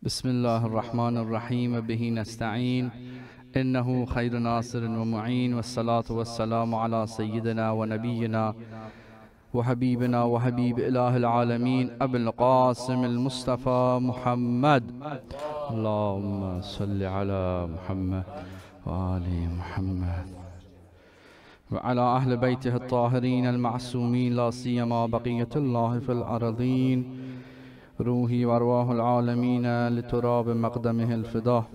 بسم الله الرحمن الرحيم به نستعين إنه خير ناصر ومعين والصلاة والسلام على سيدنا ونبينا وحبيبنا وحبيب إله العالمين أبي القاسم المصطفى محمد. اللهم صل على محمد وآل محمد وعلى أهل بيته الطاهرين المعصومين لا سيما بقية الله في الأرضين روحي وأرواح العالمين لتراب مقدمه الفداء.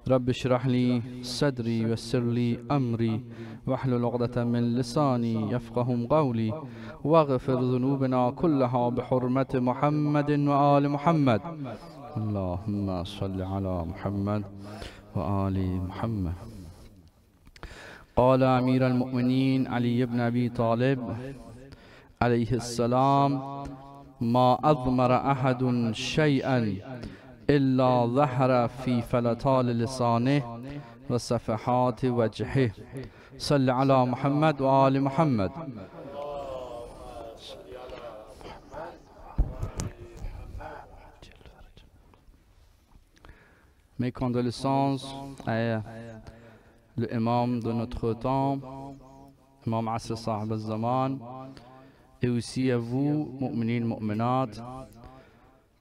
رب اشرح لي صدري ويسر لي أمري واحلل عقدة من لساني يفقه قولي واغفر ذنوبنا كلها بحرمة محمد وآل محمد. اللهم صل على محمد وآل محمد. قال أمير المؤمنين علي بن أبي طالب عليه السلام: ما أضمر أحد شيئا إلا ظهر في فلتال لسانه وصفحات وجهه. صل على محمد وآل محمد. Mes condoléances à l'imam de notre temps, Imam Asr Sahib al-Zaman, et aussi à vous, mu'minin, mu'minat,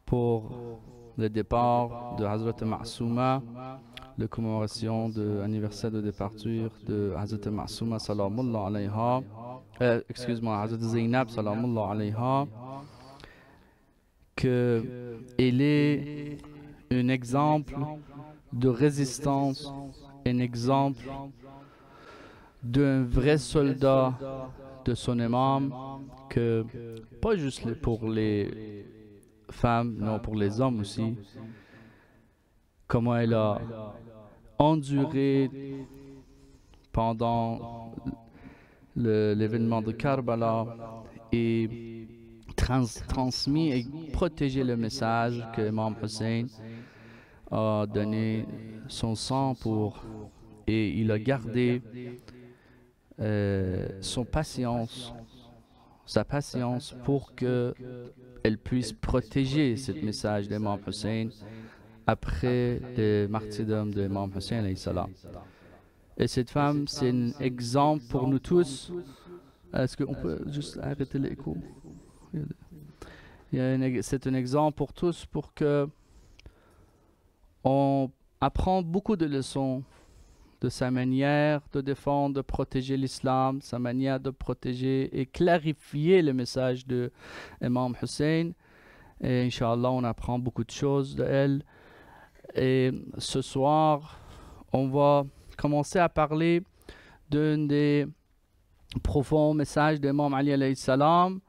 pour le départ de Hazrat Ma'souma, la commémoration de l'anniversaire de départure de Hazrat Ma'souma salamullah alayha, excuse-moi, Hazrat Zainab salamullah alayha, qu'elle est un exemple de résistance, un exemple d'un vrai soldat de son imam, que pas juste pour les femmes, non, pour les hommes aussi, comment elle a enduré pendant l'événement de Karbala et transmis et protégé le message que Imam Hussein a donné son sang pour, et il a gardé sa patience pour qu'elle puisse protéger ce message d'Imam Hussein après le martyrdom d'Imam Hussein alayhi salam. Et cette femme, c'est un exemple pour nous tous. Est-ce qu'on peut juste arrêter l'écho? C'est un exemple pour tous, pour que on apprend beaucoup de leçons de sa manière de défendre, de protéger l'islam, sa manière de protéger et clarifier le message de Imam Hussein. Et Inch'Allah, on apprend beaucoup de choses de elle. Et ce soir, on va commencer à parler d'un des profonds messages d'Imam Ali alayhi salam.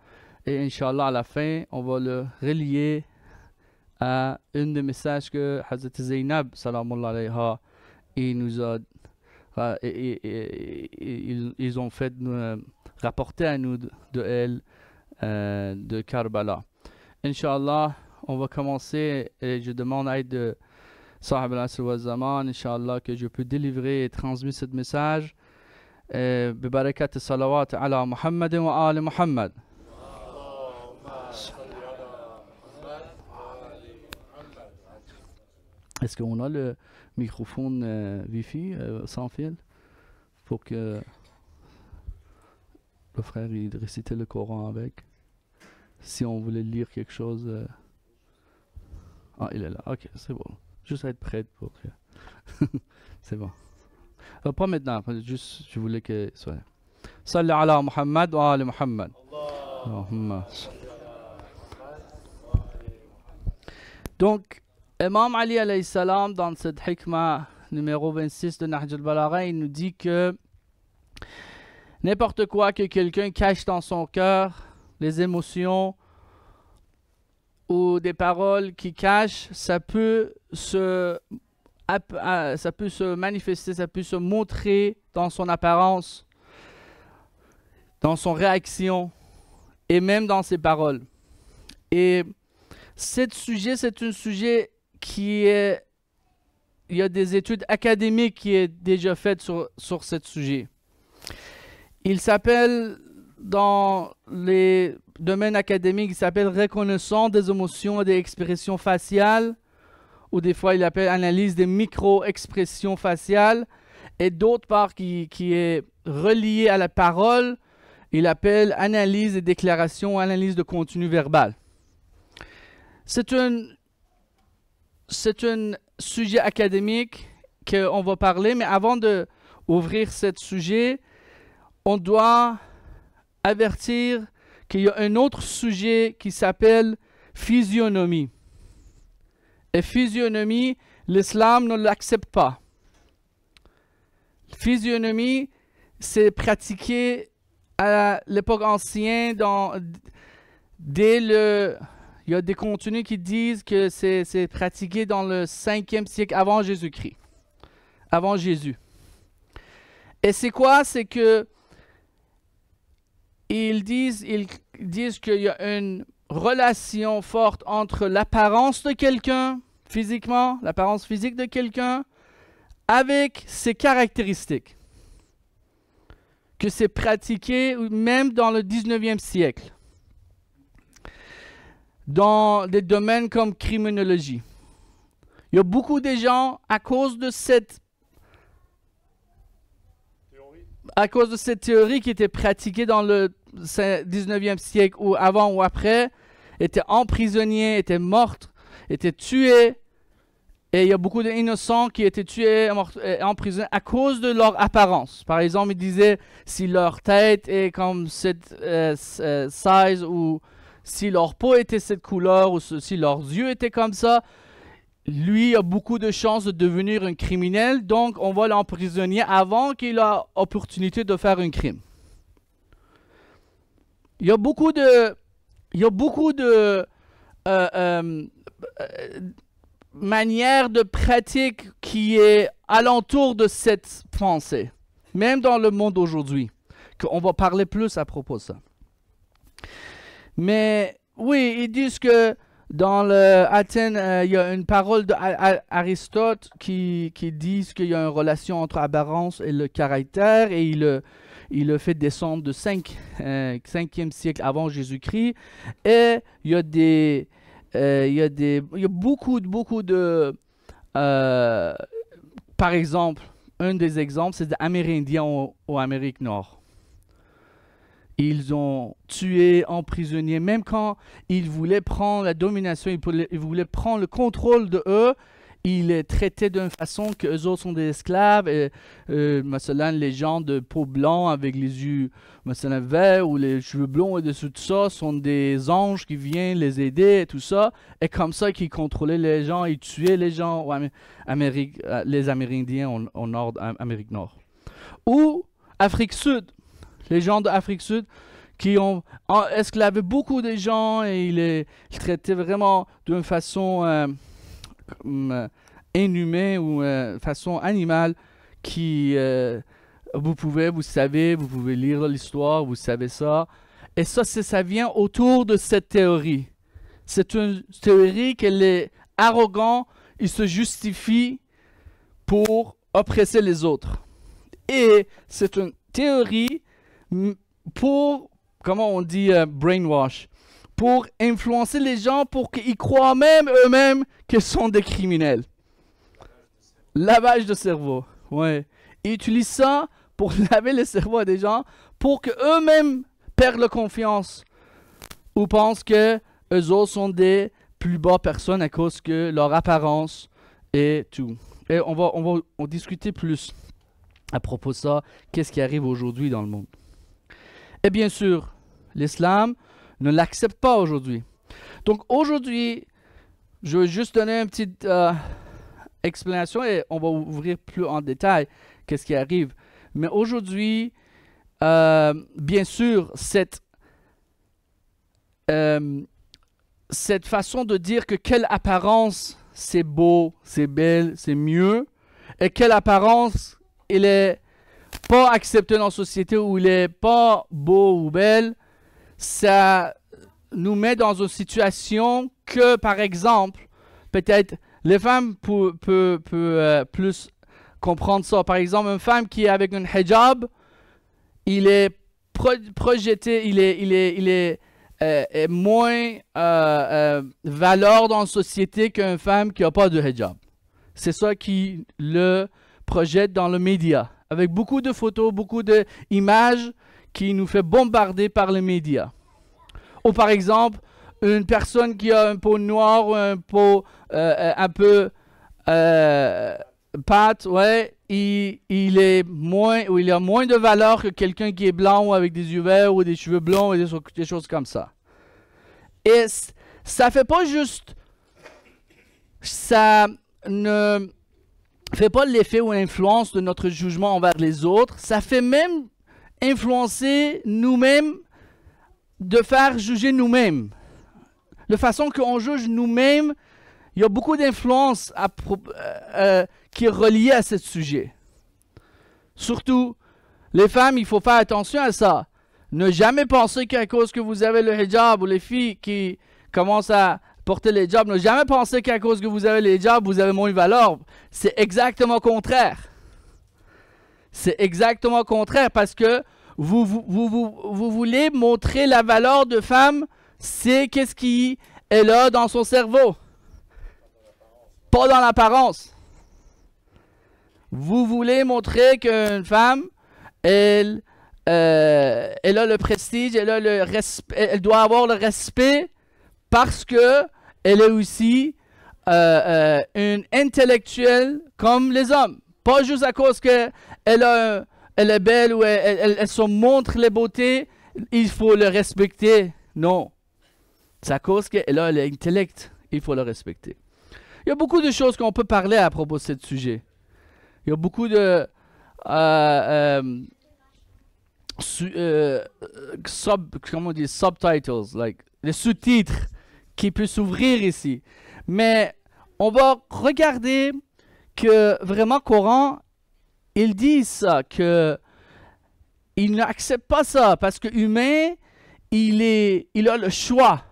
Et Inch'Allah, à la fin, on va le relier à un des messages que Hazrat Zainab salamullah alayha il nous a ils ont fait rapporter à nous de elle de Karbala. Inch'Allah, on va commencer et je demande à l'aide de Sahib al-Asr wa Zaman, Inch'Allah, que je peux délivrer et transmettre ce message. Bibarakat salawat ala Muhammad wa ali Muhammad. Est-ce qu'on a le microphone Wi-Fi sans fil pour que le frère il récite le Coran avec? Si on voulait lire quelque chose. Ah, il est là. Ok, c'est bon. Juste être prêt pour que. C'est bon. Pas maintenant, juste je voulais que soit. Salli ala Muhammad wa ali Muhammad. Allahumma. Donc, Imam Ali alayhi salam, dans cette hikmah numéro 26 de Nahj al-Balagha, il nous dit que n'importe quoi que quelqu'un cache dans son cœur, les émotions ou des paroles qu'il cache, ça peut se manifester, ça peut se montrer dans son apparence, dans son réaction et même dans ses paroles. Et ce sujet, c'est un sujet qui est, il y a des études académiques qui sont déjà faites sur ce sujet. Il s'appelle, dans les domaines académiques, il s'appelle reconnaissance des émotions et des expressions faciales ou des fois il appelle analyse des micro-expressions faciales, et d'autre part qui est relié à la parole, il appelle analyse des déclarations, analyse de contenu verbal. C'est un sujet académique qu'on va parler, mais avant d'ouvrir ce sujet, on doit avertir qu'il y a un autre sujet qui s'appelle physionomie. Et physionomie, l'islam ne l'accepte pas. Physionomie, c'est pratiqué à l'époque ancienne. Il y a des contenus qui disent que c'est pratiqué dans le 5e siècle avant Jésus-Christ. Avant Jésus. Et c'est quoi? C'est que ils disent qu'il y a une relation forte entre l'apparence de quelqu'un, physiquement, l'apparence physique de quelqu'un, avec ses caractéristiques. Que c'est pratiqué même dans le 19e siècle. Dans des domaines comme criminologie. Il y a beaucoup de gens, à cause de cette théorie qui était pratiquée dans le 19e siècle ou avant ou après, étaient emprisonnés, étaient morts, étaient tués. Et il y a beaucoup d'innocents qui étaient tués, emprisonnés à cause de leur apparence. Par exemple, ils disaient si leur tête est comme cette size, ou si leur peau était cette couleur, ou si leurs yeux étaient comme ça, lui a beaucoup de chances de devenir un criminel, donc on va l'emprisonner avant qu'il ait l'opportunité de faire un crime. Il y a beaucoup de manières de pratique qui est alentour de cette pensée, même dans le monde d'aujourd'hui, qu'on va parler plus à propos de ça. Mais oui, ils disent que dans Athènes, il y a une parole d'Aristote qui dit qu'il y a une relation entre apparence et le caractère, et il le fait descendre de 5e siècle avant Jésus-Christ. Et il y a beaucoup de par exemple, un des exemples, c'est des Amérindiens en Amérique Nord. Ils ont tué, emprisonné, même quand ils voulaient prendre la domination, ils voulaient prendre le contrôle de eux, ils les traitaient d'une façon que eux autres sont des esclaves. Et les gens de peau blanc avec les yeux verts ou les cheveux blonds et tout ça sont des anges qui viennent les aider et tout ça. Et comme ça qu'ils contrôlaient les gens, ils tuaient les gens les Amérindiens en Nord, Amérique Nord. Ou Afrique Sud. Les gens d'Afrique Sud qui ont esclavé beaucoup de gens, et ils traitaient vraiment d'une façon inhumaine ou façon animale qui, vous savez, vous pouvez lire l'histoire, vous savez ça. Et ça vient autour de cette théorie. C'est une théorie qu'elle est arrogante, il se justifie pour oppresser les autres. Et c'est une théorie pour, comment on dit, brainwash, pour influencer les gens pour qu'ils croient même eux-mêmes qu'ils sont des criminels. Lavage de cerveau, ouais. Ils utilisent ça pour laver le cerveau des gens pour qu'eux-mêmes perdent la confiance ou pensent que eux autres sont des plus bas personnes à cause que leur apparence et tout. Et on va discuter plus à propos de ça, qu'est-ce qui arrive aujourd'hui dans le monde. Et bien sûr, l'islam ne l'accepte pas aujourd'hui. Donc aujourd'hui, je vais juste donner une petite explanation et on va ouvrir plus en détail qu'est-ce qui arrive. Mais aujourd'hui, bien sûr, cette façon de dire que quelle apparence c'est beau, c'est belle, c'est mieux, et quelle apparence il est pas accepté dans la société ou il est pas beau ou belle, ça nous met dans une situation que, par exemple, peut-être les femmes peuvent plus comprendre ça. Par exemple, une femme qui est avec un hijab, il est projeté, il est est moins valeur dans la société qu'une femme qui n'a pas de hijab. C'est ça qui le projette dans le média, avec beaucoup de photos, beaucoup d'images qui nous fait bombarder par les médias. Ou par exemple, une personne qui a une peau noire ou une peau un peu pâte, ouais, il est moins, ou il a moins de valeur que quelqu'un qui est blanc ou avec des yeux verts ou des cheveux blonds et des choses comme ça. Et ça fait pas juste, ça ne fait pas l'effet ou l'influence de notre jugement envers les autres, ça fait même influencer nous-mêmes de faire juger nous-mêmes. De façon qu'on juge nous-mêmes, il y a beaucoup d'influence qui est reliée à ce sujet. Surtout, les femmes, il faut faire attention à ça. Ne jamais penser qu'à cause que vous avez le hijab, ou les filles qui commencent à porter le hijab, ne jamais penser qu'à cause que vous avez le hijab, vous avez moins de valeur. C'est exactement le contraire. C'est exactement le contraire parce que vous voulez montrer la valeur de femme, c'est qu'est-ce qui est là dans son cerveau. Pas dans l'apparence. Vous voulez montrer qu'une femme, elle a le prestige, elle a le respect, elle doit avoir le respect parce que elle est aussi une intellectuelle comme les hommes. Pas juste à cause qu'elle est belle ou elle se montre les beautés, il faut le respecter. Non. C'est à cause qu'elle a l'intellect, il faut le respecter. Il y a beaucoup de choses qu'on peut parler à propos de ce sujet. Il y a beaucoup de subtitles, like, les sous-titres qui peuvent s'ouvrir ici. Mais on va regarder que vraiment Coran, il dit ça, que il n'accepte pas ça parce que l'humain, il a le choix.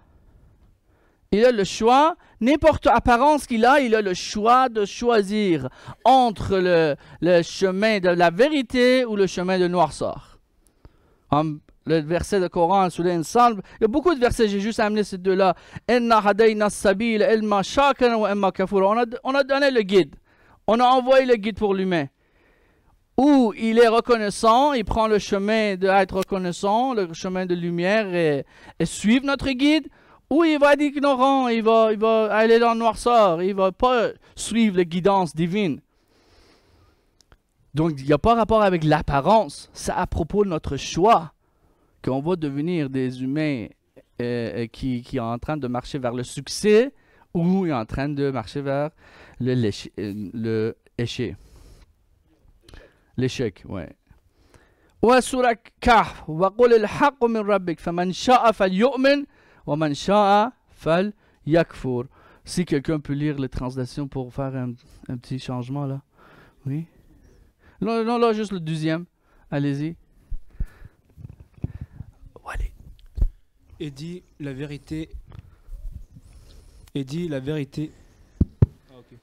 Il a le choix, n'importe apparence qu'il a, il a le choix de choisir entre le chemin de la vérité ou le chemin de noirceur. Le verset de Coran, il y a beaucoup de versets, j'ai juste amené ces deux-là. On a donné le guide. On a envoyé le guide pour l'humain. Où il est reconnaissant, il prend le chemin d'être reconnaissant, le chemin de lumière et suivre notre guide. Ou il va être ignorant, il va aller dans le noirceur, il ne va pas suivre la guidance divine. Donc, il n'y a pas rapport avec l'apparence, c'est à propos de notre choix qu'on va devenir des humains qui sont en train de marcher vers le succès ou en train de marcher vers l'échec. L'échec, ouais. Wa surah Kahf, wa qul al-haqq min rabbik, faman sha'a falyu'min. Si quelqu'un peut lire les translations pour faire un petit changement là. Oui. Non, là, juste le deuxième. Allez-y. Allez. Et dit la vérité. Et dit la vérité. Ah, okay.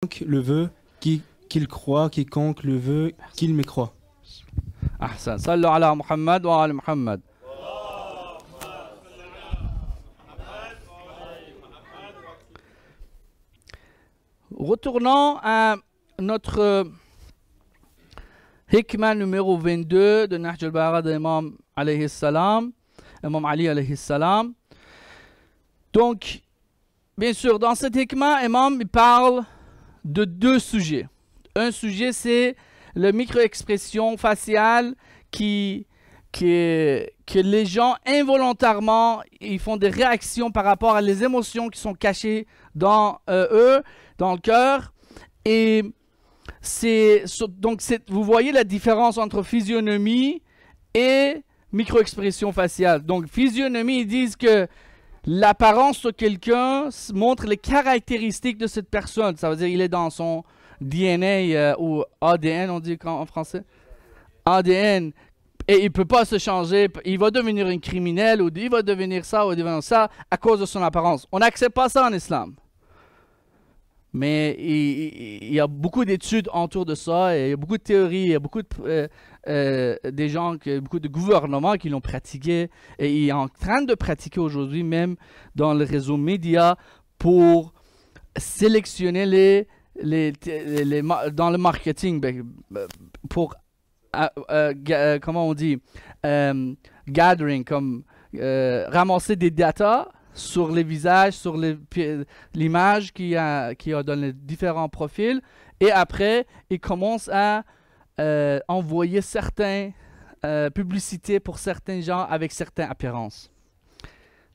Quiconque le veut, qu'il croit, quiconque le veut, qu'il mécroit. أحسن صلوا على محمد وآل محمد. Retournons à notre hikmah numéro 22 de Nahj al-Balagha de Imam alayhi salam, Imam Ali alayhi salam. Donc, bien sûr, dans cette hikmah, Imam il parle de deux sujets. Un sujet, c'est la micro-expression faciale que les gens involontairement ils font des réactions par rapport à les émotions qui sont cachées dans eux, dans le cœur. Et donc vous voyez la différence entre physionomie et micro-expression faciale. Donc physionomie, ils disent que l'apparence de quelqu'un montre les caractéristiques de cette personne. Ça veut dire qu'il est dans son DNA ou ADN, on dit en français. ADN. Et il ne peut pas se changer. Il va devenir un criminel ou il va devenir ça ou devenir ça à cause de son apparence. On n'accepte pas ça en islam. Mais il y a beaucoup d'études autour de ça, et il y a beaucoup de théories, il y a beaucoup des gens, beaucoup de gouvernements qui l'ont pratiqué, et il est en train de pratiquer aujourd'hui, même dans le réseau média, pour sélectionner dans le marketing, pour, comment on dit, gathering, comme ramasser des data sur les visages, sur l'image qu'il y a dans les différents profils, et après, ils commencent à envoyer certaines publicités pour certains gens avec certaines apparences.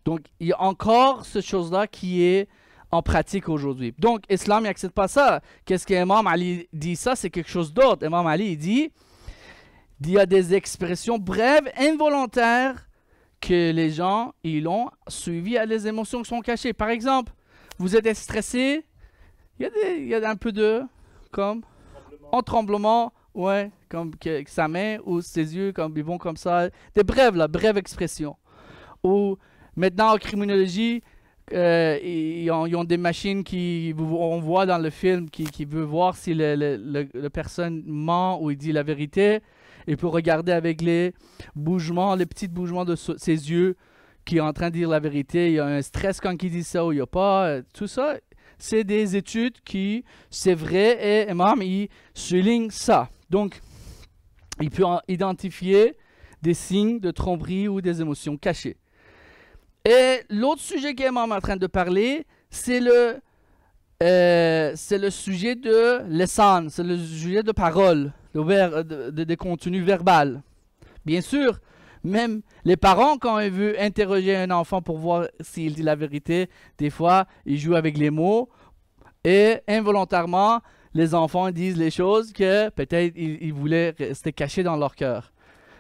Donc, il y a encore cette chose-là qui est en pratique aujourd'hui. Donc, l'islam n'accepte pas ça. Qu'est-ce qu'Imam Ali dit ça? C'est quelque chose d'autre. Imam Ali il dit y a des expressions brèves, involontaires, que les gens ils ont suivi à les émotions qui sont cachées. Par exemple, vous êtes stressé, il y a un peu de comme en tremblement, ouais, comme que sa main ou ses yeux comme ils vont comme ça, des brèves expressions. Ou maintenant en criminologie, ils ont des machines on voit dans le film qui veut voir si la personne ment ou il dit la vérité. Il peut regarder avec les petits bougements de ses yeux qui est en train de dire la vérité. Il y a un stress quand il dit ça ou il n'y a pas. Tout ça, c'est des études c'est vrai, et Imam, il souligne ça. Donc, il peut identifier des signes de tromperie ou des émotions cachées. Et l'autre sujet qu'Imam est en train de parler, c'est le sujet de lisan, c'est le sujet de parole, des contenus verbaux. Bien sûr, même les parents, quand ils veulent interroger un enfant pour voir s'il dit la vérité, des fois, ils jouent avec les mots et involontairement, les enfants disent les choses que peut-être ils voulaient rester cachées dans leur cœur.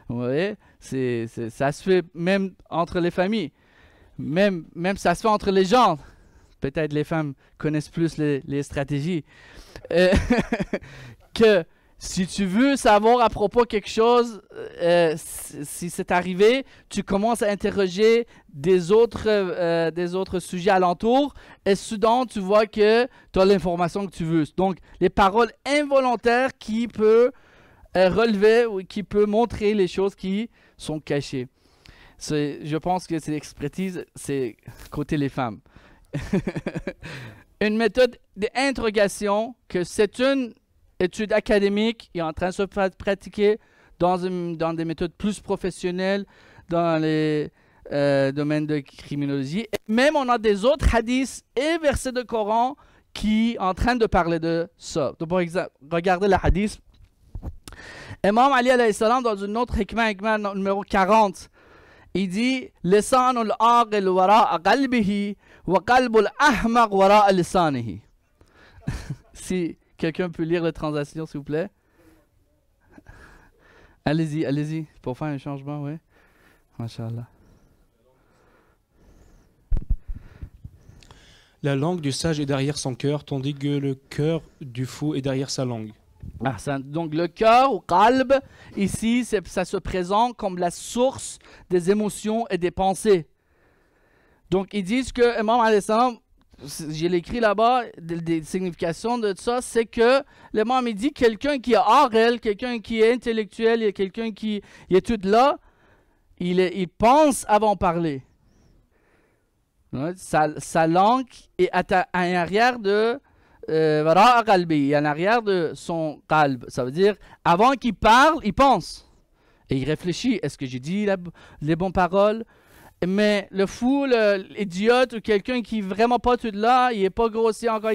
Vous voyez, ça se fait même entre les familles, même ça se fait entre les gens. Peut-être les femmes connaissent plus les stratégies. Que si tu veux savoir à propos de quelque chose, si c'est arrivé, tu commences à interroger des autres sujets alentours et soudain tu vois que tu as l'information que tu veux. Donc, les paroles involontaires qui peuvent relever ou qui peuvent montrer les choses qui sont cachées. Je pense que c'est l'expertise, c'est côté les femmes. Une méthode d'interrogation, que c'est une étude académique, est en train de se pratiquer dans des méthodes plus professionnelles, dans les domaines de criminologie. Et même on a des autres hadiths et versets de Coran qui sont en train de parler de ça. Donc, par exemple, regardez le hadith. Imam Ali alayhi salam, dans une autre hikmah numéro 40, il dit لسان العاقل وراء قلبه وقلب الأحمق وراء لسانه. Si quelqu'un peut lire la translation, s'il vous plaît. Allez-y, pour faire un changement, oui. Masha'Allah. La langue du sage est derrière son cœur, tandis que le cœur du fou est derrière sa langue. Donc le cœur ou qalb, ici, ça se présente comme la source des émotions et des pensées. Donc ils disent que Imam alayhi salam, j'ai l'écrit là-bas, des significations de ça, c'est que l'imam il dit quelqu'un qui est aql, quelqu'un qui est intellectuel, quelqu'un qui étudie là, il pense avant de parler. Sa langue est à l'arrière de en arrière de son qalb. Ça veut dire, avant qu'il parle, il pense. Et il réfléchit, est-ce que j'ai dit les bonnes paroles? Mais le fou, l'idiote, ou quelqu'un qui n'est vraiment pas tout là, il n'est pas grossier encore,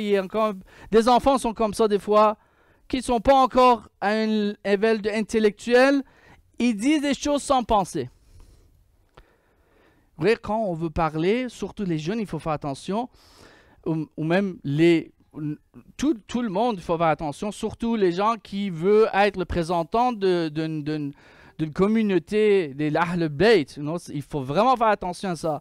des enfants sont comme ça des fois, qui ne sont pas encore à un level intellectuel, ils disent des choses sans penser. Vous voyez, quand on veut parler, surtout les jeunes, il faut faire attention, ou même tout le monde, il faut faire attention, surtout les gens qui veulent être le représentant d'une communauté, des Ahl Bayt. Il faut vraiment faire attention à ça.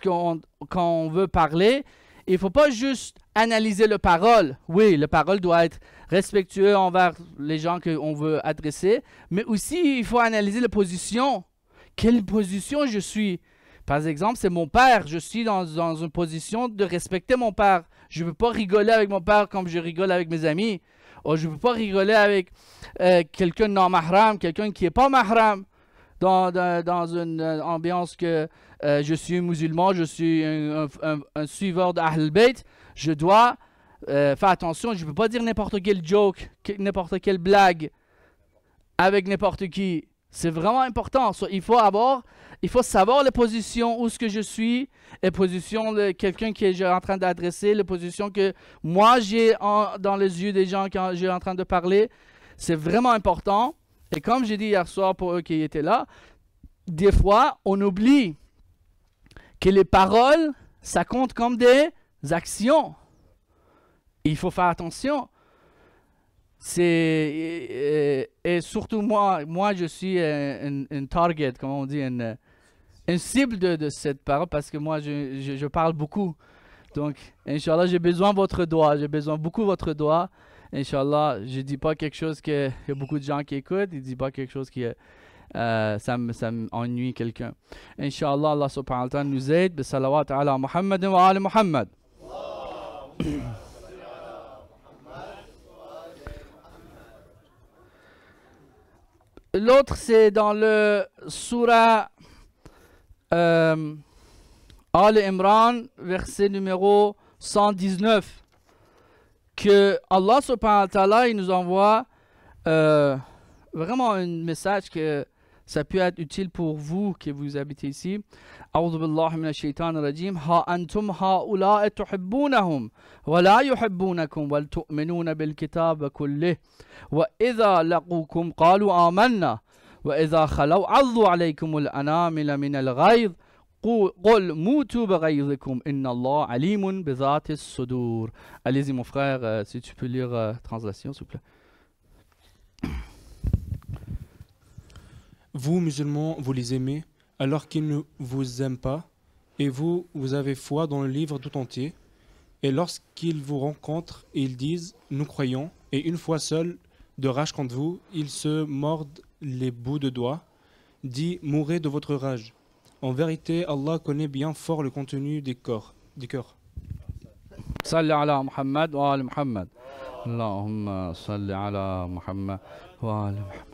Quand on veut parler, il ne faut pas juste analyser la parole. Oui, la parole doit être respectueuse envers les gens qu'on veut adresser, mais aussi il faut analyser la position. Quelle position je suis? Par exemple, c'est mon père. Je suis dans une position de respecter mon père. Je ne veux pas rigoler avec mon père comme je rigole avec mes amis. Ou je ne veux pas rigoler avec quelqu'un de non-mahram, quelqu'un qui n'est pas mahram. Dans une ambiance que je suis musulman, je suis un suiveur d'Ahl Bayt, je dois faire attention, je ne peux pas dire n'importe quel joke, n'importe quelle blague avec n'importe qui. C'est vraiment important. Il faut savoir les positions où ce que je suis, les positions de quelqu'un que j'ai en train d'adresser, les positions que moi j'ai dans les yeux des gens quand j'ai en train de parler. C'est vraiment important. Et comme j'ai dit hier soir pour eux qui étaient là, des fois, on oublie que les paroles, ça compte comme des actions. Il faut faire attention. Et surtout moi je suis une target, comment on dit, une cible de cette parole parce que moi je parle beaucoup. Donc, Inch'Allah, j'ai besoin de votre doigt, j'ai besoin beaucoup de votre doigt. Inch'Allah, je ne dis pas quelque chose qu'il y a beaucoup de gens qui écoutent, je ne dis pas quelque chose qui ça m'ennuie quelqu'un. Inch'Allah, Allah subhanahu wa ta'ala nous aide. Bisalawat ala Muhammad wa ala Muhammad. L'autre, c'est dans le surah Al-Imran, verset numéro 119. Que Allah subhanahu wa ta'ala, il nous envoie vraiment un message que ça peut être utile pour vous qui vous habitez ici. A'udhu billahi minash shaitanir rajim. Ha antum ha'ula'i tuhibbunahum wa la yuhibbunakum wal tu'minuna bil kitab kullih wa idha laqukum qalu amanna wa idha khalaw 'addu 'alaykumul anamila minal ghayz قل موتوا بغيظكم إن الله عليم بذات الصدور. Allez-y mon frère, si tu peux lire translation s'il vous plaît. Vous musulmans, vous les aimez alors qu'ils ne vous aiment pas, et vous avez foi dans le livre tout entier. Et lorsqu'ils vous rencontrent, ils disent nous croyons, et une fois seuls de rage contre vous, ils se mordent les bouts de doigts. Dit mourrez de votre rage. En vérité, Allah connaît bien fort le contenu des cœurs. Salli ala Muhammad wa ala Muhammad. Allahumma salli ala Muhammad wa ala Muhammad.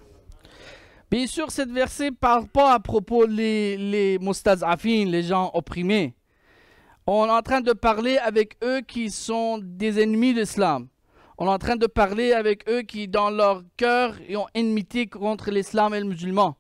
Bien sûr, cette verset ne parle pas à propos les mustaz'afin, les gens opprimés. On est en train de parler avec eux qui sont des ennemis de l'islam. On est en train de parler avec eux qui, dans leur cœur, ont enmité contre l'islam et le musulman.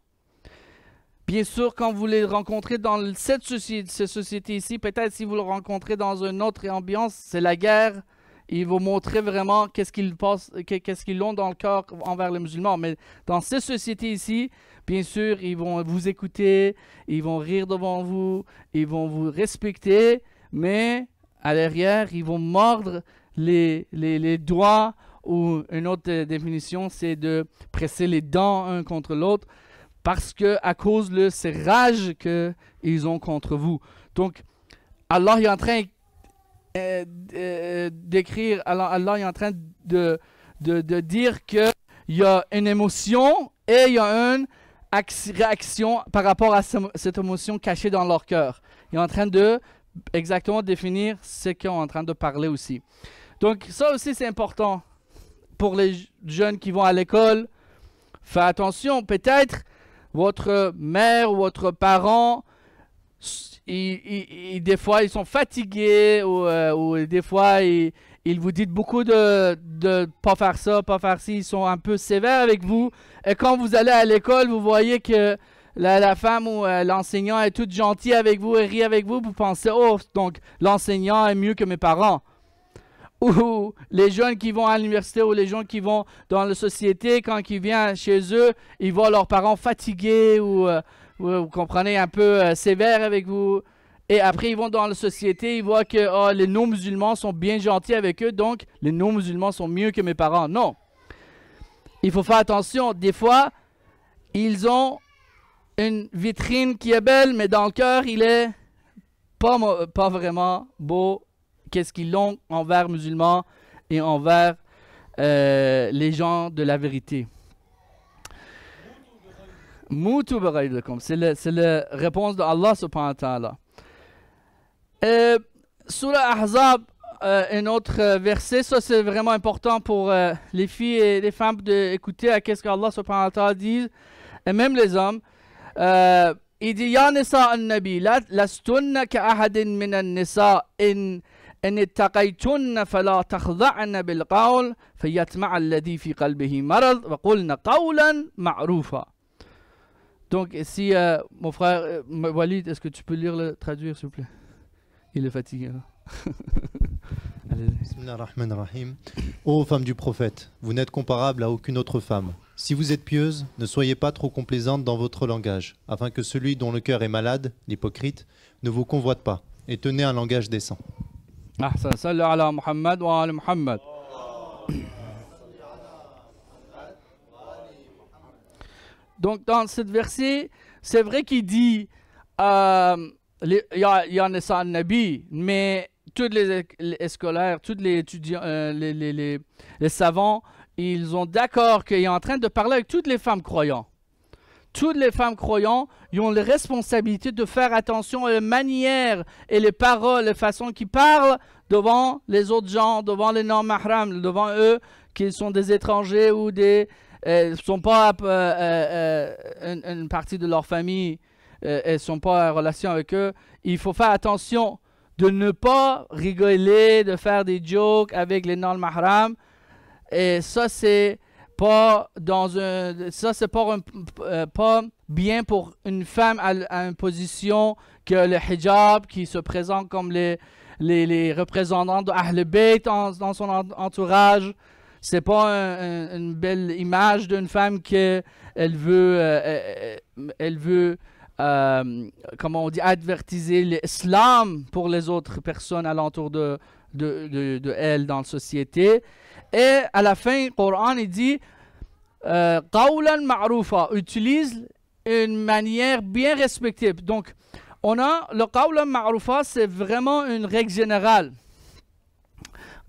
Bien sûr, quand vous les rencontrez dans cette société ici, peut-être si vous le rencontrez dans une autre ambiance, c'est la guerre. Ils vont montrer vraiment qu'est-ce qu'ils ont dans le cœur envers les musulmans. Mais dans ces sociétés ici, bien sûr, ils vont vous écouter, ils vont rire devant vous, ils vont vous respecter, mais à l'arrière, ils vont mordre les doigts, ou une autre définition, c'est de presser les dents un contre l'autre, parce que à cause de ces rages qu'ils ont contre vous. Donc, Allah est en train d'écrire, Allah est en train de dire qu'il y a une émotion et il y a une réaction par rapport à cette émotion cachée dans leur cœur. Il est en train de exactement définir ce qu'ils sont en train de parler aussi. Donc, ça aussi, c'est important pour les jeunes qui vont à l'école. Faites attention, peut-être votre mère ou votre parent, des fois ils sont fatigués ou des fois ils vous disent beaucoup de pas faire ça, pas faire ci, ils sont un peu sévères avec vous. Et quand vous allez à l'école, vous voyez que la femme ou l'enseignant est toute gentille avec vous et rit avec vous, vous pensez, oh, donc l'enseignant est mieux que mes parents. Ou les jeunes qui vont à l'université ou les gens qui vont dans la société, quand ils viennent chez eux, ils voient leurs parents fatigués ou vous comprenez, un peu sévères avec vous. Et après, ils vont dans la société, ils voient que les non-musulmans sont bien gentils avec eux, donc les non-musulmans sont mieux que mes parents. Non. Il faut faire attention. Des fois, ils ont une vitrine qui est belle, mais dans le cœur, il est pas vraiment beau. Qu'est-ce qu'ils ont envers les musulmans et envers les gens de la vérité. Moutou bighayrikum. C'est la réponse de Allah subhanahu wa ta'ala. Surah Ahzab, un autre verset, ça c'est vraiment important pour les filles et les femmes d'écouter à qu'est-ce qu'Allah subhanahu wa ta'ala dit, et même les hommes. Il dit Ya nisa an-nabi, lastunna ka'ahadin min an-nisa in اتقيتن فلا تخضعن بالقول فيطمع الذي في قلبه مرض وقلن قولا معروفا. Donc si mon frère Walid, est-ce que tu peux traduire s'il vous plaît? Il est fatigué. Bismillah ar-Rahman ar-Rahim. Ô femme du prophète, vous n'êtes comparable à aucune autre femme. Si vous êtes pieuse, ne soyez pas trop complaisante dans votre langage, afin que celui dont le cœur est malade, l'hypocrite, ne vous convoite pas, et tenez un langage décent. Sallu ala Muhammad wa ala Muhammad. Donc dans cette verset, c'est vrai qu'il dit ya nisa an-nabi, mais tous les scolaires, tous les étudiants, les savants, ils sont d'accord qu'il est en train de parler avec toutes les femmes croyantes. Toutes les femmes croyantes, ils ont la responsabilité de faire attention à la manière et les paroles, la façon qu'ils parlent devant les autres gens, devant les non-mahram, devant eux, qu'ils sont des étrangers ou des ne sont pas une partie de leur famille, elles ne sont pas en relation avec eux. Il faut faire attention de ne pas rigoler, de faire des jokes avec les non-mahram. Et ça, c'est pas pas bien pour une femme à une position que le hijab, qui se présente comme les représentants de Ahl Bayt dans son entourage. C'est pas une belle image d'une femme qu'elle veut comment on dit, advertiser l'islam pour les autres personnes alentour de elle dans la société. Et à la fin, le Coran il dit qawlan ma'rufa, utilise une manière bien respectée. Donc, on a le qawlan ma'rufa, c'est vraiment une règle générale.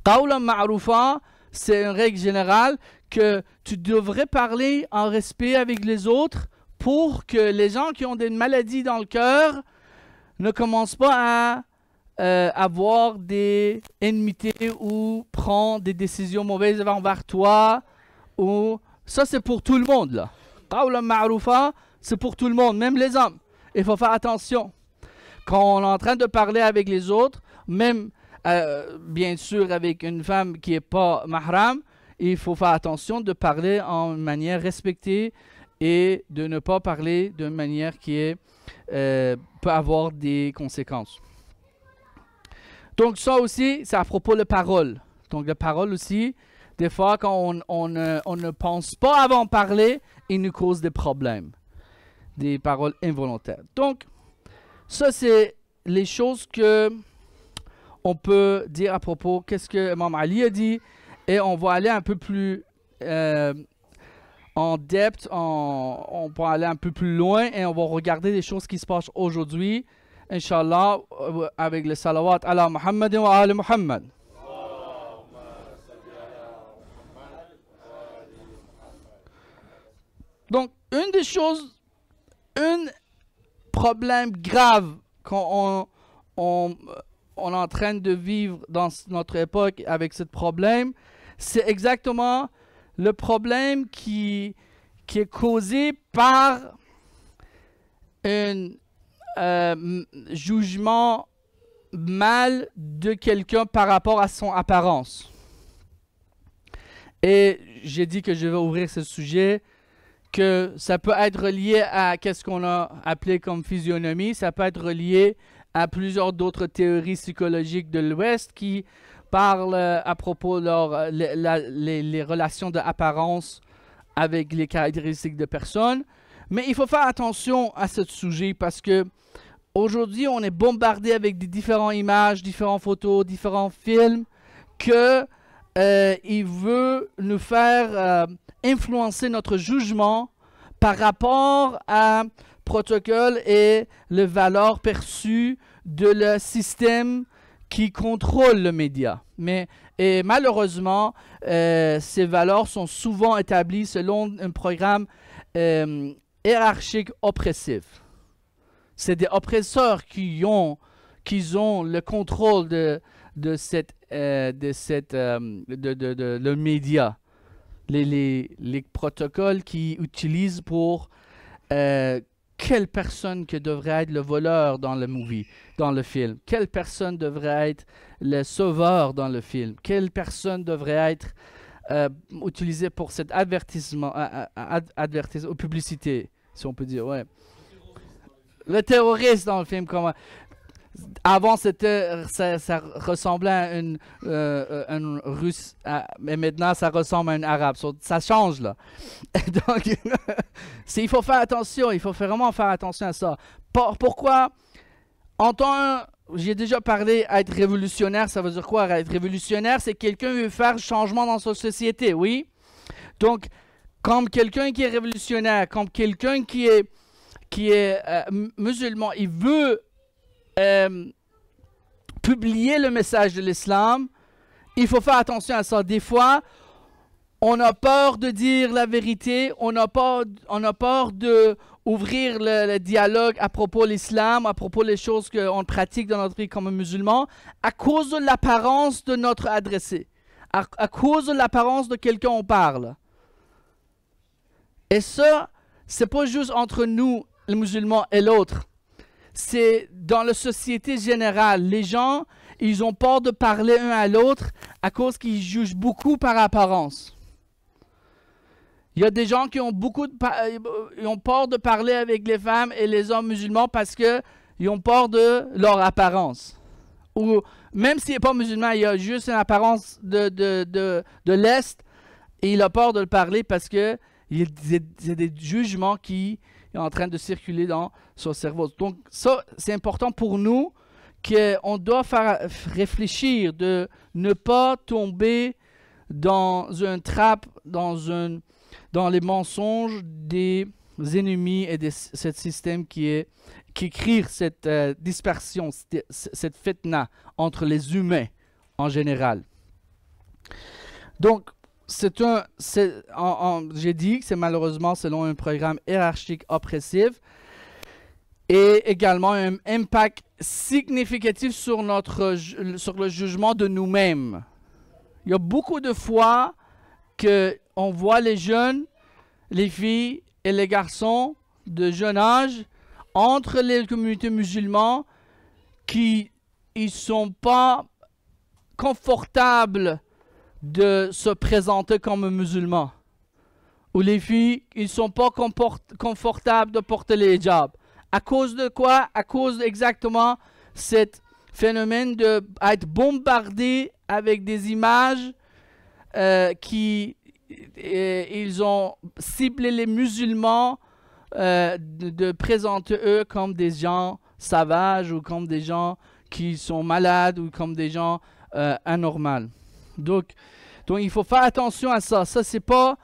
Qawlan ma'rufa, c'est une règle générale que tu devrais parler en respect avec les autres pour que les gens qui ont des maladies dans le cœur ne commencent pas à avoir des enmités ou prendre des décisions mauvaises envers toi. Ou ça, c'est pour tout le monde, là. Qawlan ma'rufa, c'est pour tout le monde, même les hommes. Il faut faire attention. Quand on est en train de parler avec les autres, même bien sûr avec une femme qui n'est pas mahram, il faut faire attention de parler en manière respectée et de ne pas parler d'une manière qui peut avoir des conséquences. Donc ça aussi, c'est à propos de paroles. Donc la parole aussi, des fois quand on ne pense pas avant de parler, il nous cause des problèmes. Des paroles involontaires. Donc ça c'est les choses que on peut dire à propos, qu'est-ce que Imam Ali a dit, et on va aller un peu plus en depth, on peut aller un peu plus loin, et on va regarder les choses qui se passent aujourd'hui, Inch'Allah, avec le salawat ala Muhammad wa ala Muhammad. Donc, une des choses, un problème grave quand on est en train de vivre dans notre époque avec ce problème, c'est exactement le problème qui est causé par un jugement mal de quelqu'un par rapport à son apparence. Et j'ai dit que je vais ouvrir ce sujet, que ça peut être lié à qu'est-ce qu'on a appelé comme physionomie, ça peut être lié à plusieurs d'autres théories psychologiques de l'Ouest qui parlent à propos de les relations d'apparence avec les caractéristiques de personnes. Mais il faut faire attention à ce sujet parce que aujourd'hui, on est bombardé avec des différentes images, différentes photos, différents films que il veut nous faire influencer notre jugement par rapport à protocole et les valeurs perçues de le système qui contrôle le média. Et malheureusement, ces valeurs sont souvent établies selon un programme hiérarchique oppressif. C'est des oppresseurs qui ont le contrôle de le média, les protocoles qu'ils utilisent pour quelle personne que devrait être le voleur dans le movie, dans le film, quelle personne devrait être le sauveur dans le film, quelle personne devrait être utilisée pour cet avertissement, ou publicité, si on peut dire, ouais. Le terroriste dans le film, comment... Avant, ça ressemblait à un russe, mais maintenant, ça ressemble à un arabe. Ça change, là. Donc, il faut faire attention. Il faut vraiment faire attention à ça. Pourquoi? J'ai déjà parlé, être révolutionnaire, ça veut dire quoi? Être révolutionnaire, c'est quelqu'un qui veut faire changement dans sa société, oui? Donc, comme quelqu'un qui est révolutionnaire, comme quelqu'un qui est musulman, il veut publier le message de l'islam, il faut faire attention à ça. Des fois, on a peur de dire la vérité, on a peur d'ouvrir le dialogue à propos de l'islam, à propos des choses qu'on pratique dans notre vie comme musulman, à cause de l'apparence de notre adressé, à cause de l'apparence de quelqu'un on parle. Et ça, c'est pas juste entre nous, les musulmans, et l'autre. C'est dans la société générale. Les gens, ils ont peur de parler un à l'autre à cause qu'ils jugent beaucoup par apparence. Il y a des gens qui ont ils ont peur de parler avec les femmes et les hommes musulmans parce qu'ils ont peur de leur apparence. Ou même s'il n'est pas musulman, il a juste une apparence de l'Est et il a peur de le parler parce que il y a des jugements qui sont en train de circuler dans son cerveau. Donc ça, c'est important pour nous qu'on doit faire réfléchir de ne pas tomber dans une trappe, dans les mensonges des ennemis et de ce système qui crée cette dispersion, cette fitna entre les humains en général. Donc, j'ai dit que c'est malheureusement selon un programme hiérarchique oppressif et également un impact significatif sur le jugement de nous-mêmes. Il y a beaucoup de fois qu'on voit les jeunes, les filles et les garçons de jeune âge entre les communautés musulmanes qui ne sont pas confortables de se présenter comme musulmans. Ou les filles, ils ne sont pas confortables de porter les hijabs. À cause de quoi? À cause exactement ce phénomène d'être bombardé avec des images ils ont ciblé les musulmans de présenter eux comme des gens sauvages ou comme des gens qui sont malades ou comme des gens anormaux. Donc, il faut faire attention à ça. Ça, c'est pas...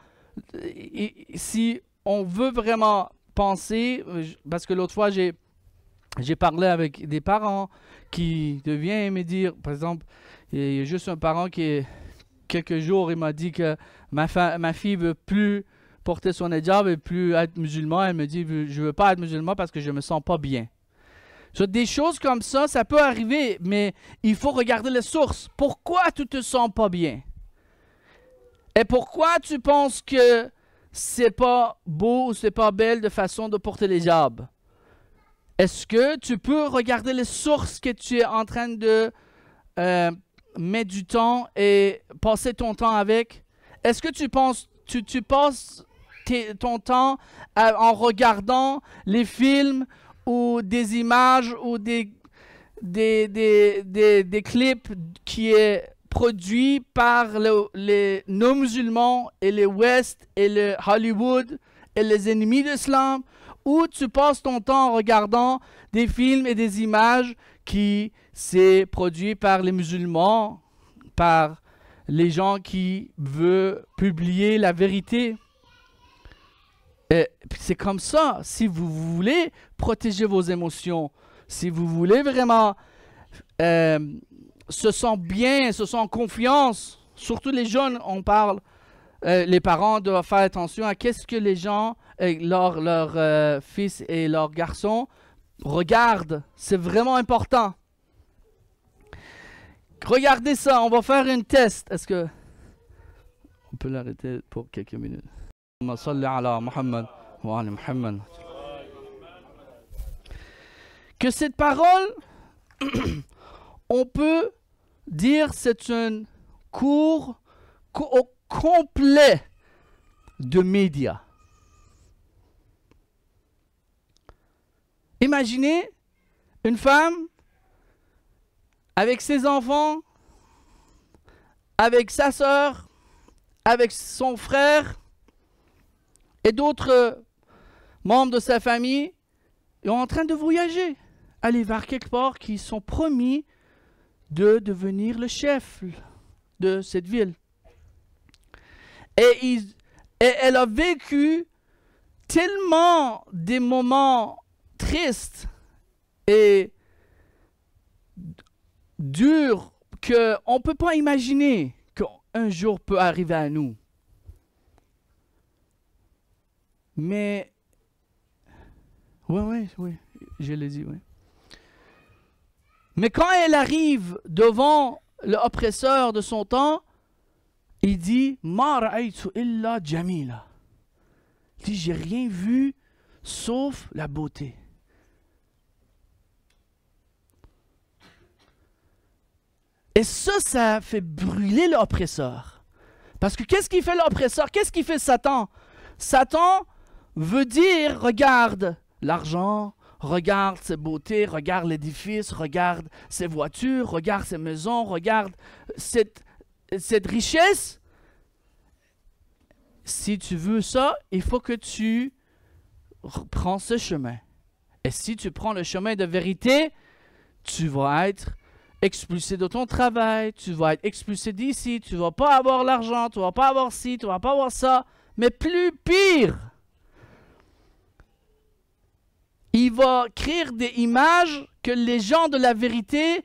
Si on veut vraiment penser... Parce que l'autre fois, j'ai parlé avec des parents qui viennent me dire... Par exemple, il y a juste un parent qui, quelques jours, il m'a dit que ma fille ne veut plus porter son hijab et plus être musulman. Elle me dit, je ne veux pas être musulman parce que je ne me sens pas bien. Des choses comme ça, ça peut arriver, mais il faut regarder les sources. Pourquoi tu ne te sens pas bien? Et pourquoi tu penses que c'est pas beau ou c'est pas belle de façon de porter les hijab? Est-ce que tu peux regarder les sources que tu es en train de mettre du temps et passer ton temps avec? Est-ce que tu passes ton temps en regardant les films ou des images ou des clips qui est produit par les non-musulmans et les Ouest et le Hollywood et les ennemis de l'islam, ou tu passes ton temps en regardant des films et des images qui sont produits par les musulmans, par les gens qui veulent publier la vérité. C'est comme ça. Si vous voulez protéger vos émotions, si vous voulez vraiment se sentir bien, se sentir en confiance, surtout les jeunes, on parle, les parents doivent faire attention à qu'est-ce que les gens leurs fils et leurs garçons, regarde, c'est vraiment important. Regardez ça, on va faire une test. Est-ce que on peut l'arrêter pour quelques minutes? Que cette parole, on peut dire c'est un cours au complet de médias. Imaginez une femme avec ses enfants, avec sa sœur, avec son frère et d'autres membres de sa famille, et en train de voyager, aller vers quelque part qui sont promis de devenir le chef de cette ville. Et elle a vécu tellement des moments tristes et durs qu'on ne peut pas imaginer qu'un jour peut arriver à nous. Mais, oui, je l'ai dit, oui. Mais quand elle arrive devant l'oppresseur de son temps, il dit « Ma ra'aytu illa jamila » Il dit « J'ai rien vu sauf la beauté. » Et ça fait brûler l'oppresseur. Parce que qu'est-ce qui fait l'oppresseur? Qu'est-ce qui fait Satan? Satan veut dire, regarde l'argent, regarde ses beautés, regarde l'édifice, regarde ses voitures, regarde ses maisons, regarde cette richesse. Si tu veux ça, il faut que tu prends ce chemin. Et si tu prends le chemin de vérité, tu vas être expulsé de ton travail, tu vas être expulsé d'ici, tu ne vas pas avoir l'argent, tu ne vas pas avoir ci, tu ne vas pas avoir ça. Mais plus pire, il va créer des images que les gens de la vérité,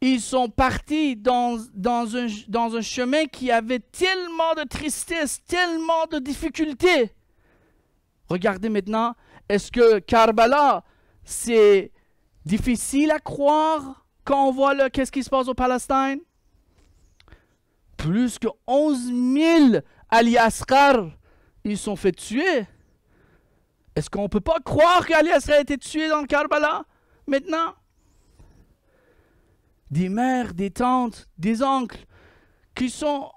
ils sont partis dans un chemin qui avait tellement de tristesse, tellement de difficultés. Regardez maintenant, est-ce que Karbala, c'est difficile à croire quand on voit qu'est-ce qui se passe au Palestine? Plus que 11 000 Ali Asghar, ils sont fait tuer. Est-ce qu'on ne peut pas croire qu'Ali Asghar a été tué dans le Karbala maintenant? Des mères, des tantes, des oncles qui sont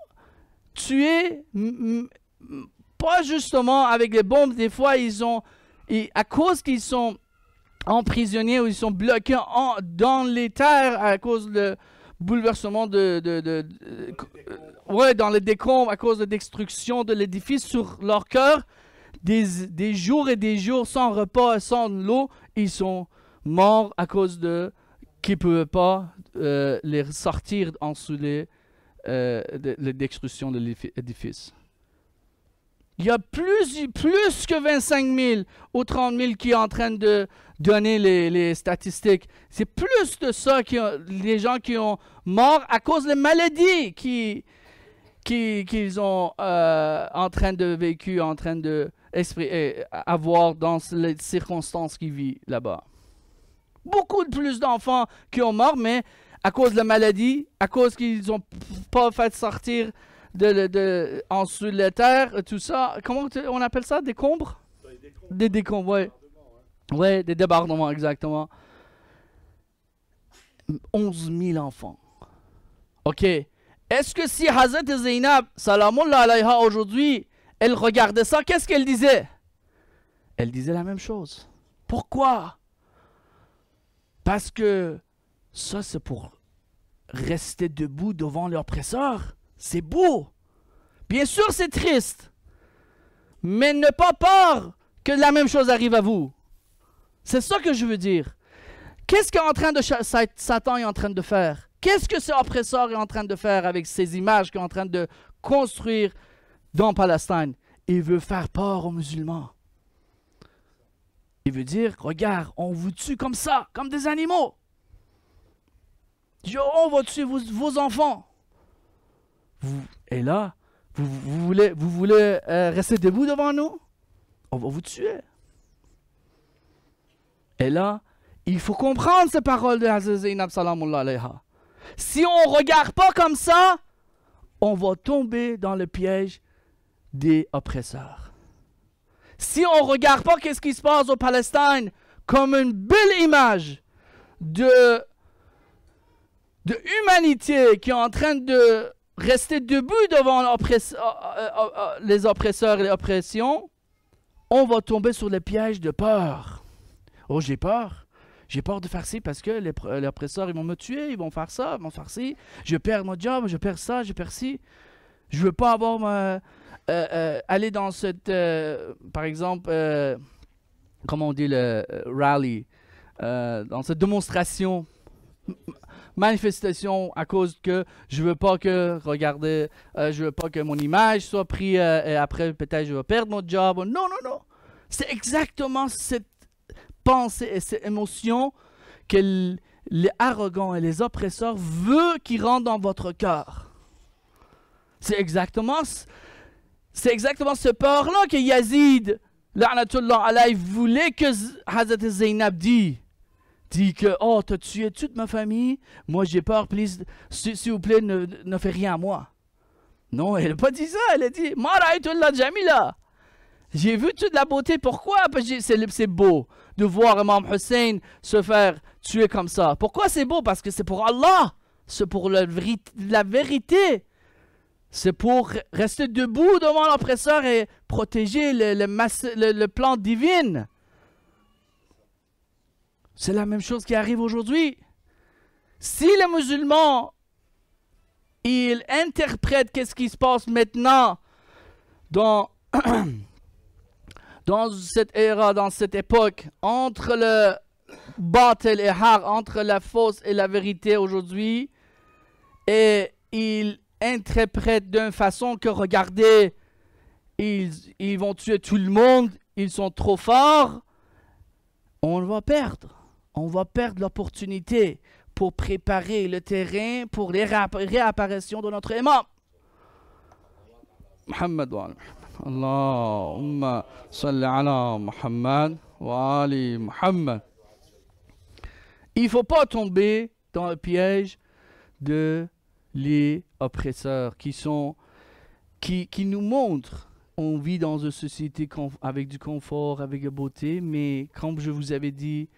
tués, pas justement avec les bombes, des fois à cause qu'ils sont emprisonnés ou ils sont bloqués dans les terres à cause de bouleversement dans les décombres, à cause de destruction de l'édifice sur leur cœur, des jours et des jours sans repas, sans l'eau, ils sont morts à cause de qu'ils ne pouvaient pas les sortir en dessous de destruction de l'édifice. Il y a plus que 25 000 ou 30 000 qui sont en train de donner les statistiques. C'est plus de ça, les gens qui ont morts à cause des maladies qu'ils ont en train de vécu, en train de avoir dans les circonstances qu'ils vivent là-bas. Beaucoup plus d'enfants qui ont mort, mais à cause de la maladie, à cause qu'ils n'ont pas fait sortir en dessous de la terre, tout ça. Comment on appelle ça? Des décombres? Des décombres, oui. Oui, des débordements, exactement. 11 000 enfants. OK. Est-ce que si Hazrat Zainab, salamullah alayha, aujourd'hui, elle regardait ça, qu'est-ce qu'elle disait? Elle disait la même chose. Pourquoi? Parce que ça, c'est pour rester debout devant l'oppresseur. C'est beau. Bien sûr, c'est triste. Mais ne pas peur que la même chose arrive à vous. C'est ça que je veux dire. Qu'est-ce que Satan est en train de faire? Qu'est-ce que ce oppresseur est en train de faire avec ces images qu'il est en train de construire dans Palestine? Il veut faire peur aux musulmans. Il veut dire, regarde, on vous tue comme ça, comme des animaux. On va tuer vos enfants. Et là, vous voulez rester debout devant nous? on va vous tuer. Et là, il faut comprendre ces paroles de Hazrat Zainab salamullah alayha. Si on ne regarde pas comme ça, on va tomber dans le piège des oppresseurs. Si on ne regarde pas qu'est-ce qui se passe au Palestine comme une belle image de humanité qui est en train de rester debout devant les oppresseurs et les oppressions, on va tomber sur le piège de peur. Oh, j'ai peur. J'ai peur de faire ci parce que les oppresseurs, ils vont me tuer, ils vont faire ça, ils vont faire ci. Je perds mon job, je perds ça, je perds ci. Je veux pas avoir aller dans cette, par exemple, comment on dit le rally, dans cette démonstration, manifestation à cause que je veux pas que, regardez, je veux pas que mon image soit prise et après peut-être je vais perdre mon job. Non, non, non. C'est exactement cette pensée et cette émotion que les arrogants et les oppresseurs veulent qui rentrent dans votre cœur. C'est exactement ce peur-là que Yazid, la'natullah alayhi, voulait que Hazrat Zainab dit que, oh, t'as tué toute ma famille, moi j'ai peur, please, s'il vous plaît, ne fais rien à moi. Non, elle n'a pas dit ça, elle a dit, ma ra'aytullah jamila. J'ai vu toute la beauté, pourquoi? Parce que c'est beau de voir Imam Hussein se faire tuer comme ça. Pourquoi c'est beau? Parce que c'est pour Allah, c'est pour la vérité. C'est pour rester debout devant l'oppresseur et protéger le plan divin. C'est la même chose qui arrive aujourd'hui. Si les musulmans, ils interprètent qu'est-ce qui se passe maintenant dans cette ère, dans cette époque, entre le batil et haq, entre la fausse et la vérité aujourd'hui, et ils interprètent d'une façon que, regardez, ils vont tuer tout le monde, ils sont trop forts, on va perdre. On va perdre l'opportunité pour préparer le terrain pour les réapparitions de notre imam. Muhammad wa Allahumma salli ala Muhammad wa ali Muhammad. Il ne faut pas tomber dans le piège de les oppresseurs qui nous montrent. On vit dans une société avec du confort, avec la beauté, mais comme je vous avais dit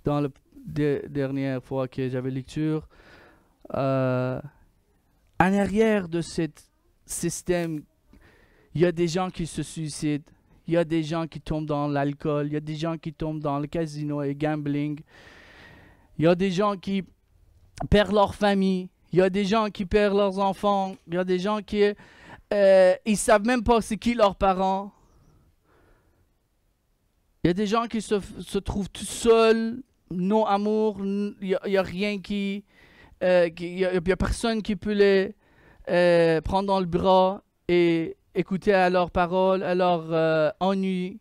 dans la dernière fois que j'avais lecture, en arrière de ce système, il y a des gens qui se suicident, il y a des gens qui tombent dans l'alcool, il y a des gens qui tombent dans le casino et gambling, il y a des gens qui perdent leur famille, il y a des gens qui perdent leurs enfants, il y a des gens qui ils savent même pas c'est qui leurs parents. Il y a des gens qui se trouvent tout seuls, non amour, il n'y a rien il y a personne qui peut les prendre dans le bras et écouter à leurs paroles, à leurs ennuis.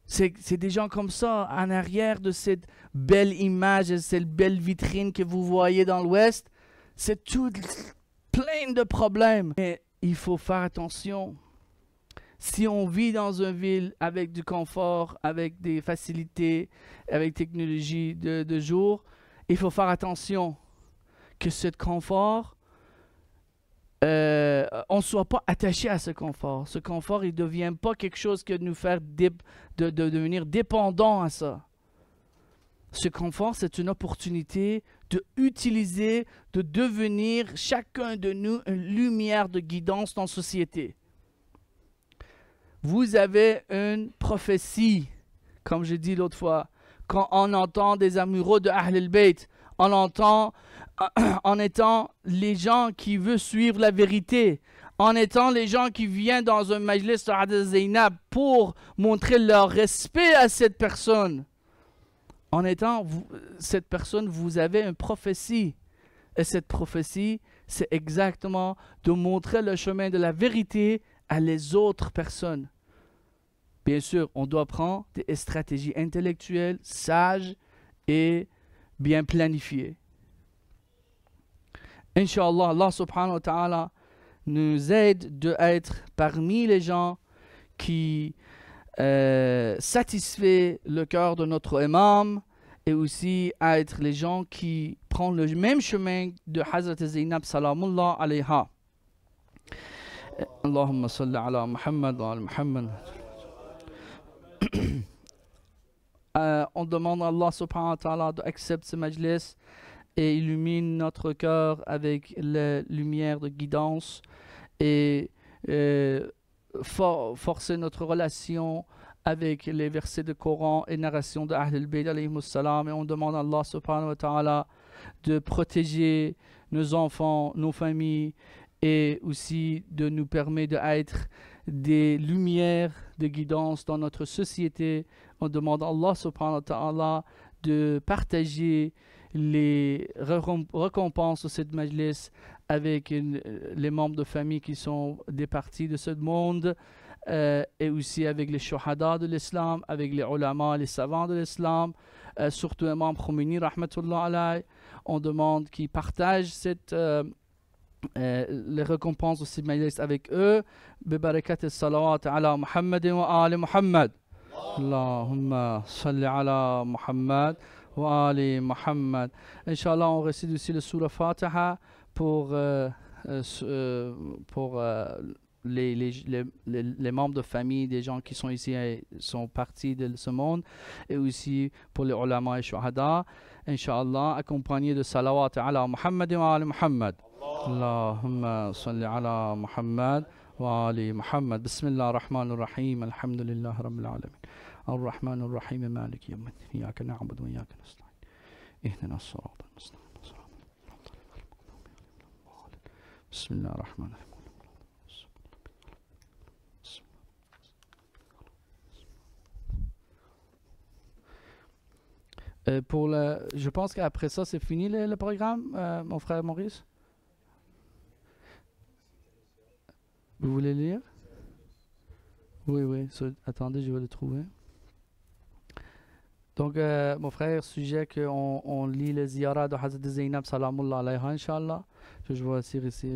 C'est des gens comme ça, en arrière de cette belle image, cette belle vitrine que vous voyez dans l'Ouest. C'est tout plein de problèmes. Mais il faut faire attention. Si on vit dans une ville avec du confort, avec des facilités, avec technologie de jour, il faut faire attention que ce confort, on ne soit pas attaché à ce confort. Ce confort, il ne devient pas quelque chose qui nous fait de devenir dépendant à ça. Ce confort, c'est une opportunité d'utiliser, de devenir chacun de nous une lumière de guidance dans la société. Vous avez une prophétie, comme je dis l'autre fois, quand on entend des amoureux de Ahl al-Bayt, on entend en étant les gens qui veulent suivre la vérité, en étant les gens qui viennent dans un majlis de Hazrat Zainab pour montrer leur respect à cette personne. En étant cette personne, vous avez une prophétie. Et cette prophétie, c'est exactement de montrer le chemin de la vérité à les autres personnes. Bien sûr, on doit prendre des stratégies intellectuelles, sages et bien planifiées. Inch'Allah, Allah subhanahu wa ta'ala nous aide d'être parmi les gens qui satisfait le cœur de notre imam et aussi à être les gens qui prennent le même chemin de Hazrat Zainab salamullah alayha. Allahumma salli ala Muhammad wa ala Muhammad. On demande à Allah subhanahu wa ta'ala d'accepter ce majlis et illumine notre cœur avec la lumière de guidance et forcer notre relation avec les versets de Coran et narration de Ahl al-Bayt alayhimus salam. Et on demande à Allah subhanahu wa ta'ala de protéger nos enfants, nos familles et aussi de nous permettre d'être des lumières de guidance dans notre société. On demande à Allah subhanahu wa ta'ala de partager les récompenses de cette majlis avec les membres de famille qui sont des parties de ce monde et aussi avec les shuhada de l'islam, avec les ulama, les savants de l'islam, surtout Imam Khomeini rahmatullah alayh. On demande qu'ils partagent cette les récompenses de ces majlis avec eux. ببركة الصلوات على محمد وآل محمد. Allahumma salli ala Muhammad wa ali Muhammad. Inch'Allah, on récite aussi le Surah Fatiha pour les membres de famille des gens qui sont ici et sont partis de ce monde, et aussi pour les ulama et shuhada. Inch'Allah, accompagné de salawat ala Muhammad wa ali Muhammad. Allahumma salli ala Muhammad وآل محمد. بسم الله الرحمن الرحيم. الحمد لله رب العالمين الرحمن الرحيم مالك يوم الدين إياك نعبد وإياك نستعين اهدنا الصراط المستقيم صراط بسم الله الرحمن الرحيم. Je pense qu'après ça, c'est fini le programme, mon frère Maurice. Vous voulez lire? Oui, oui. Attendez, je vais le trouver. Donc, mon frère, sujet qu'on lit les ziyara de Hazrat Zainab salamullah alayha, Inch'Allah. Je vois ici.